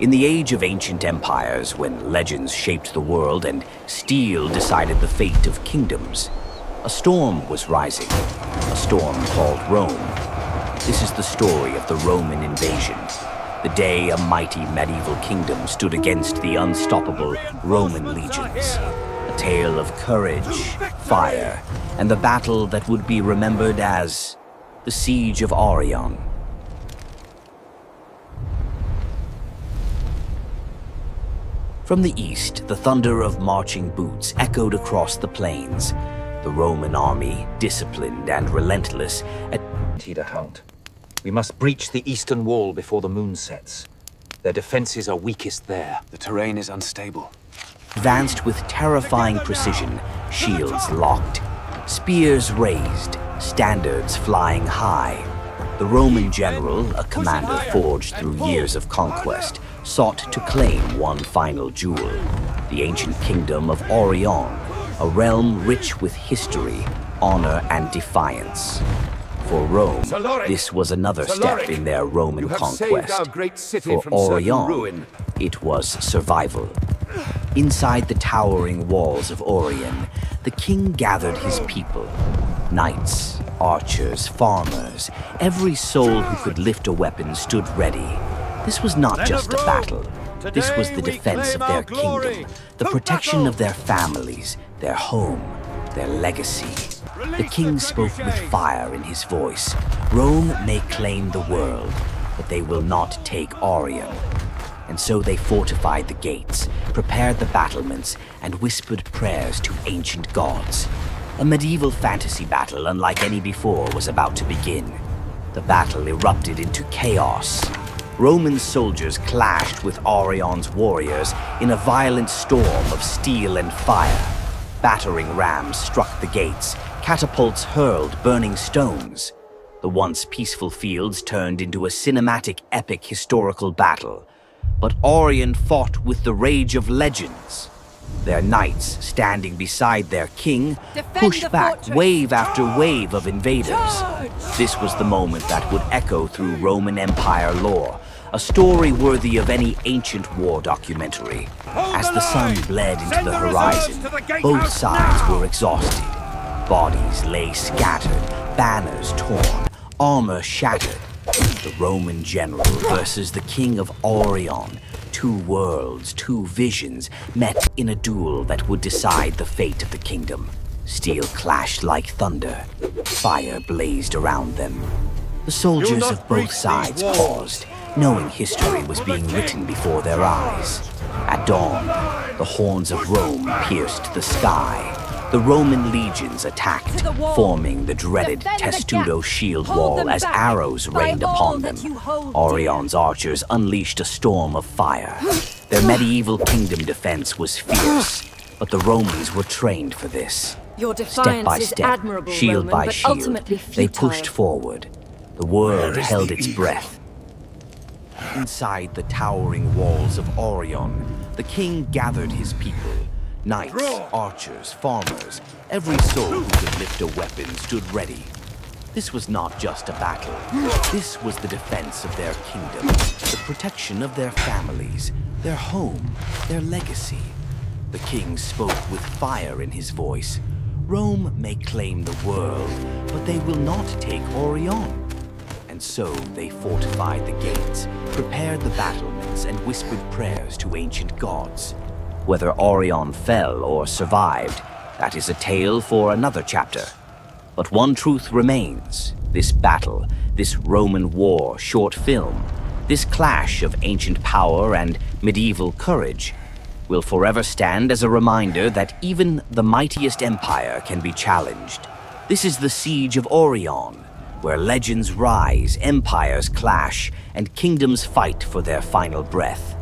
In the age of ancient empires, when legends shaped the world and steel decided the fate of kingdoms, a storm was rising, a storm called Rome. This is the story of the Roman invasion, the day a mighty medieval kingdom stood against the unstoppable Roman legions. A tale of courage, fire, and the battle that would be remembered as the Siege of Aurion. From the east, the thunder of marching boots echoed across the plains. The Roman army, disciplined and relentless, To hunt. We must breach the eastern wall before the moon sets. Their defenses are weakest there. The terrain is unstable. advanced with terrifying precision, shields locked, spears raised, standards flying high. The Roman general, a commander forged through years of conquest, sought to claim one final jewel, the ancient kingdom of Aurion, a realm rich with history, honor, and defiance. For Rome, this was another step in their Roman conquest. For Aurion, it was survival. Inside the towering walls of Aurion, the king gathered his people. Knights, archers, farmers, every soul who could lift a weapon stood ready. This was not just a battle. This was the defense of their kingdom, the protection of their families, their home, their legacy. The king spoke with fire in his voice. Rome may claim the world, but they will not take Aurion. And so they fortified the gates, prepared the battlements, and whispered prayers to ancient gods. A medieval fantasy battle unlike any before was about to begin. The battle erupted into chaos. Roman soldiers clashed with Aurion's warriors in a violent storm of steel and fire. Battering rams struck the gates, catapults hurled burning stones. The once peaceful fields turned into a cinematic epic historical battle. But Aurion fought with the rage of legends. Their knights, standing beside their king, pushed back wave after wave of invaders. This was the moment that would echo through Roman Empire lore, a story worthy of any ancient war documentary. As the sun bled into the horizon, both sides were exhausted. Bodies lay scattered, banners torn, armor shattered. The Roman general versus the king of Aurion. Two worlds, two visions, met in a duel that would decide the fate of the kingdom. Steel clashed like thunder. Fire blazed around them. The soldiers of both sides paused, knowing history was being written before their eyes. At dawn, the horns of Rome pierced the sky. The Roman legions attacked, forming the dreaded Testudo shield wall as arrows rained upon them. Aurion's archers unleashed a storm of fire. Their medieval kingdom defense was fierce, but the Romans were trained for this. Your Step defiance by is step, admirable, shield Roman, by but shield, ultimately they futile. pushed forward. The world held its breath. Inside the towering walls of Aurion, the king gathered his people. Knights, archers, farmers, every soul who could lift a weapon stood ready. This was not just a battle. This was the defense of their kingdom, the protection of their families, their home, their legacy. The king spoke with fire in his voice. Rome may claim the world, but they will not take Aurion. And so they fortified the gates, prepared the battlements, and whispered prayers to ancient gods. Whether Aurion fell or survived, that is a tale for another chapter. But one truth remains. This battle, this Roman war short film, this clash of ancient power and medieval courage will forever stand as a reminder that even the mightiest empire can be challenged. This is the Siege of Aurion, where legends rise, empires clash, and kingdoms fight for their final breath.